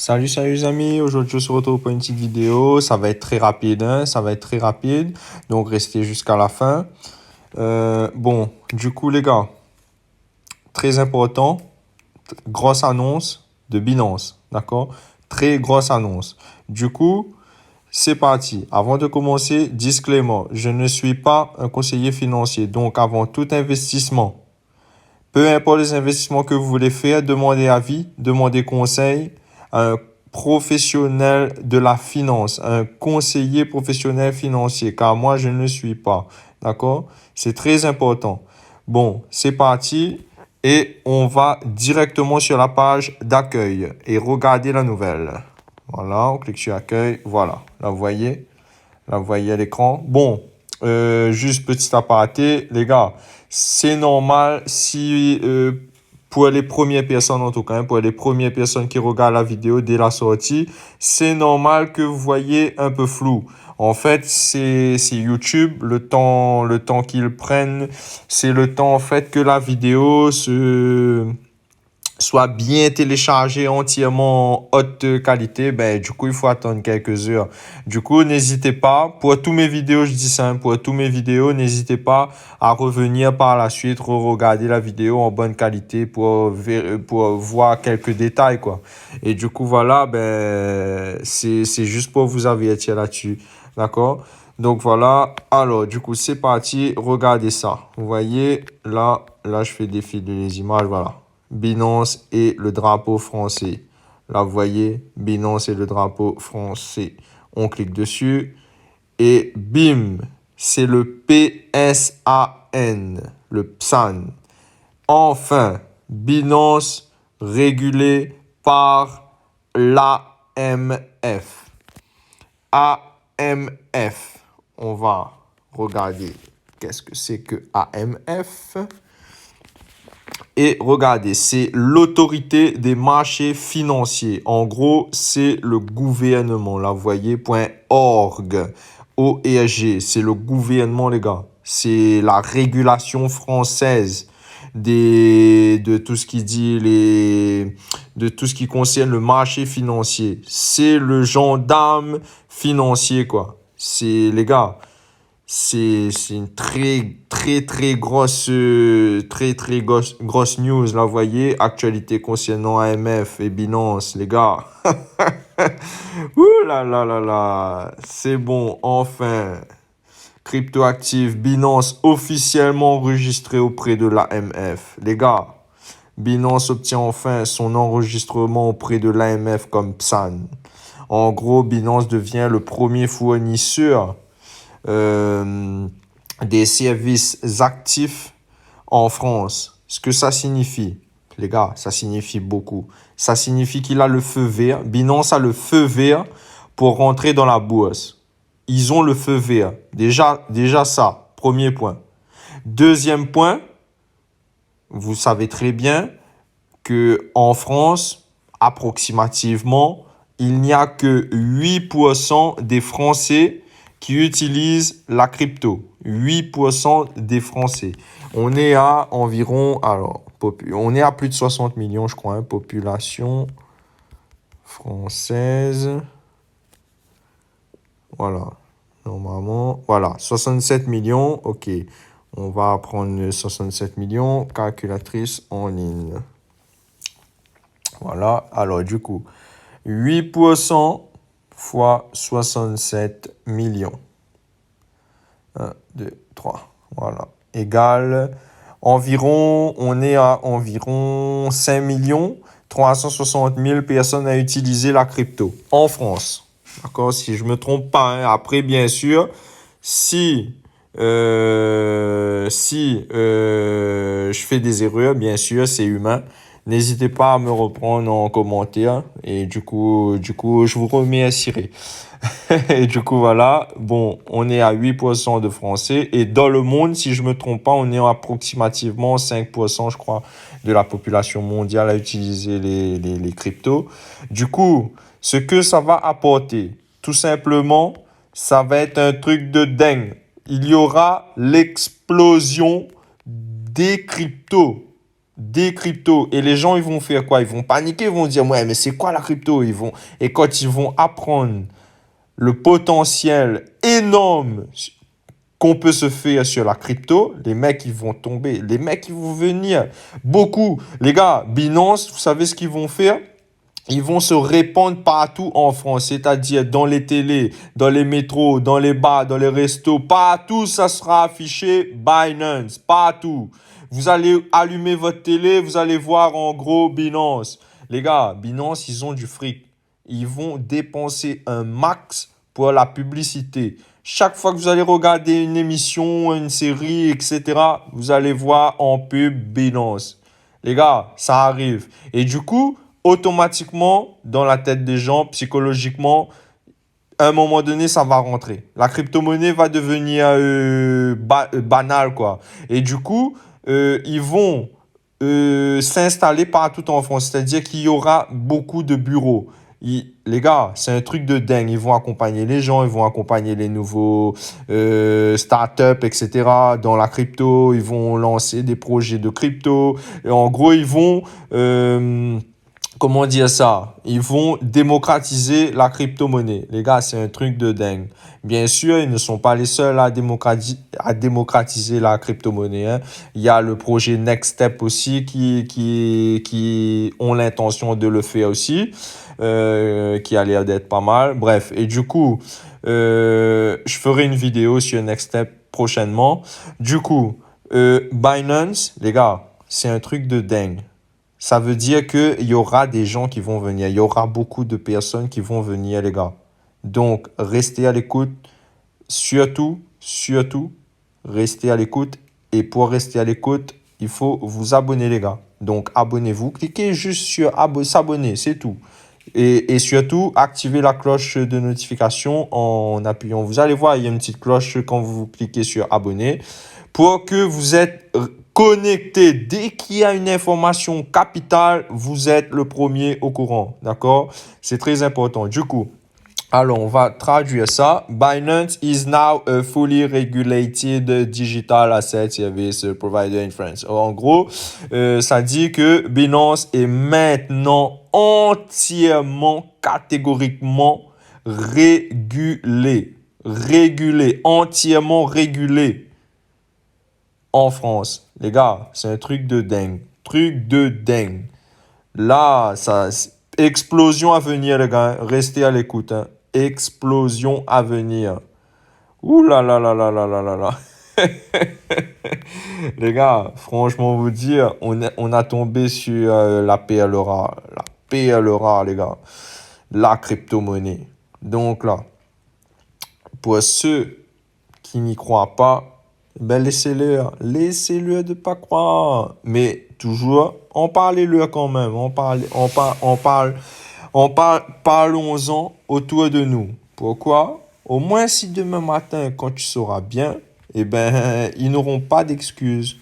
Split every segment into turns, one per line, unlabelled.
Salut les amis, aujourd'hui je se retrouve pour une petite vidéo, ça va être très rapide, hein, ça va être très rapide, donc restez jusqu'à la fin. Bon, du coup les gars, très important, grosse annonce de Binance, d'accord? Très grosse annonce. Du coup, c'est parti. Avant de commencer, disclaimer, je ne suis pas un conseiller financier, donc avant tout investissement, peu importe les investissements que vous voulez faire, demandez avis, demandez conseil à un professionnel de la finance, un conseiller professionnel financier, car moi, je ne le suis pas. D'accord? C'est très important. Bon, c'est parti et on va directement sur la page d'accueil et regarder la nouvelle. Voilà, on clique sur accueil. Voilà, là, vous voyez. Là, vous voyez à l'écran. Bon, juste petit aparté, les gars, c'est normal si, pour les premières personnes en tout cas, hein, pour les premières personnes qui regardent la vidéo dès la sortie, c'est normal que vous voyez un peu flou. En fait, c'est YouTube, le temps qu'ils prennent, c'est le temps en fait que la vidéo soit bien téléchargé entièrement en haute qualité, ben, du coup, il faut attendre quelques heures. Du coup, n'hésitez pas, pour tous mes vidéos, je dis ça, hein, pour tous mes vidéos, n'hésitez pas à revenir par la suite, re-regarder la vidéo en bonne qualité pour voir quelques détails, quoi. Et du coup, voilà, ben, c'est juste pour vous avertir là-dessus. D'accord? Donc voilà, alors du coup c'est parti, regardez ça. Vous voyez, là je fais défiler les images, voilà. Binance et le drapeau français. Là, vous voyez, Binance et le drapeau français. On clique dessus et bim, c'est le PSAN, le PSAN. Enfin, Binance régulé par l'AMF. AMF. On va regarder qu'est-ce que c'est que AMF. Et regardez, c'est l'autorité des marchés financiers. En gros, c'est le gouvernement. Là, vous voyez, .org. ORG, c'est le gouvernement, les gars. C'est la régulation française de tout ce qui de tout ce qui concerne le marché financier. C'est le gendarme financier, quoi. C'est, les gars, c'est une très grosse news, là, vous voyez, actualité concernant AMF et Binance, les gars. Ouh là, c'est bon, enfin. Cryptoactive Binance officiellement enregistré auprès de l'AMF. Les gars, Binance obtient enfin son enregistrement auprès de l'AMF comme PSAN. En gros, Binance devient le premier fournisseur des services actifs en France. Ce que ça signifie, les gars, ça signifie beaucoup. Ça signifie qu'il a le feu vert. Binance a le feu vert pour rentrer dans la bourse. Ils ont le feu vert. Déjà ça, premier point. Deuxième point, vous savez très bien que en France, approximativement, il n'y a que 8% des Français qui utilisent la crypto. 8% des Français. On est à environ, alors, on est à plus de 60 millions, je crois, hein, population française. Voilà, normalement, voilà, 67 millions, ok. On va prendre 67 millions, calculatrice en ligne. Voilà, alors du coup, 8% fois 67 millions. 1, 2, 3. Voilà. Égale environ, on est à environ 5 360 000 personnes à utiliser la crypto en France. D'accord? Si je ne me trompe pas. Hein. Après, bien sûr, si je fais des erreurs, bien sûr, c'est humain. N'hésitez pas à me reprendre en commentaire. Et du coup, je vous remercierai. Et du coup, voilà. Bon, on est à 8% de Français. Et dans le monde, si je ne me trompe pas, on est approximativement 5%, je crois, de la population mondiale à utiliser les cryptos. Du coup, ce que ça va apporter, tout simplement, ça va être un truc de dingue. Il y aura l'explosion des cryptos. des cryptos. Et les gens, ils vont faire quoi? Ils vont paniquer, ils vont dire, ouais, mais c'est quoi la crypto? Et quand ils vont apprendre le potentiel énorme qu'on peut se faire sur la crypto, les mecs, ils vont tomber. Les mecs, ils vont venir. Beaucoup. Les gars, Binance, vous savez ce qu'ils vont faire? Ils vont se répandre partout en France, c'est-à-dire dans les télés, dans les métros, dans les bars, dans les restos, partout ça sera affiché Binance, partout. Vous allez allumer votre télé, vous allez voir en gros Binance. Les gars, Binance, ils ont du fric. Ils vont dépenser un max pour la publicité. Chaque fois que vous allez regarder une émission, une série, etc., vous allez voir en pub Binance. Les gars, ça arrive. Et du coup, automatiquement, dans la tête des gens, psychologiquement, à un moment donné, ça va rentrer. La crypto-monnaie va devenir banale, quoi. Et du coup, ils vont s'installer partout en France. C'est-à-dire qu'il y aura beaucoup de bureaux. Les gars, c'est un truc de dingue. Ils vont accompagner les gens, ils vont accompagner les nouveaux startups, etc. dans la crypto. Ils vont lancer des projets de crypto. Et en gros, ils vont... comment dire ça? Ils vont démocratiser la crypto-monnaie. Les gars, c'est un truc de dingue. Bien sûr, ils ne sont pas les seuls à démocratiser la crypto-monnaie, hein. Il y a le projet Next Step aussi qui ont l'intention de le faire aussi, qui a l'air d'être pas mal. Bref, et du coup, je ferai une vidéo sur Next Step prochainement. Du coup, Binance, les gars, c'est un truc de dingue. Ça veut dire qu'il y aura des gens qui vont venir. Il y aura beaucoup de personnes qui vont venir, les gars. Donc, restez à l'écoute. Surtout, surtout, restez à l'écoute. Et pour rester à l'écoute, il faut vous abonner, les gars. Donc, abonnez-vous. Cliquez juste sur s'abonner, c'est tout. Et surtout, activez la cloche de notification en appuyant. Vous allez voir, il y a une petite cloche quand vous cliquez sur abonner pour que vous êtes connecté. Dès qu'il y a une information capitale, vous êtes le premier au courant. D'accord? C'est très important. Du coup, alors, on va traduire ça. Binance is now a fully regulated digital asset service provider in France. En gros, ça dit que Binance est maintenant entièrement, catégoriquement régulé. Régulé, entièrement régulé en France. Les gars, c'est un truc de dingue. Truc de dingue. Là, ça, explosion à venir, les gars. Restez à l'écoute, hein. Explosion à venir. Ouh là là là là là là là là. Les gars, franchement, vous dire, on a tombé sur la perle rare. La perle rare, les gars. La crypto-monnaie. Donc là, pour ceux qui n'y croient pas, ben laissez-leur. Laissez-leur de pas croire. Mais toujours, en parlez-leur quand même. Parlons-en autour de nous. Pourquoi? Au moins si demain matin, quand tu sauras bien, eh ben, ils n'auront pas d'excuses.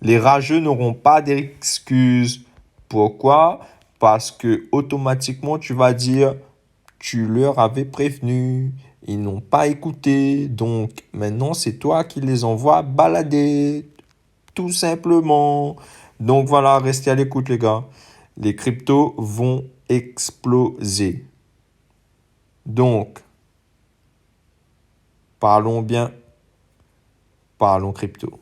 Les rageux n'auront pas d'excuses. Pourquoi? Parce que automatiquement, tu vas dire, tu leur avais prévenu. Ils n'ont pas écouté. Donc, maintenant, c'est toi qui les envoies balader. Tout simplement. Donc, voilà, restez à l'écoute, les gars. Les cryptos vont exploser. Donc, parlons bien, parlons crypto.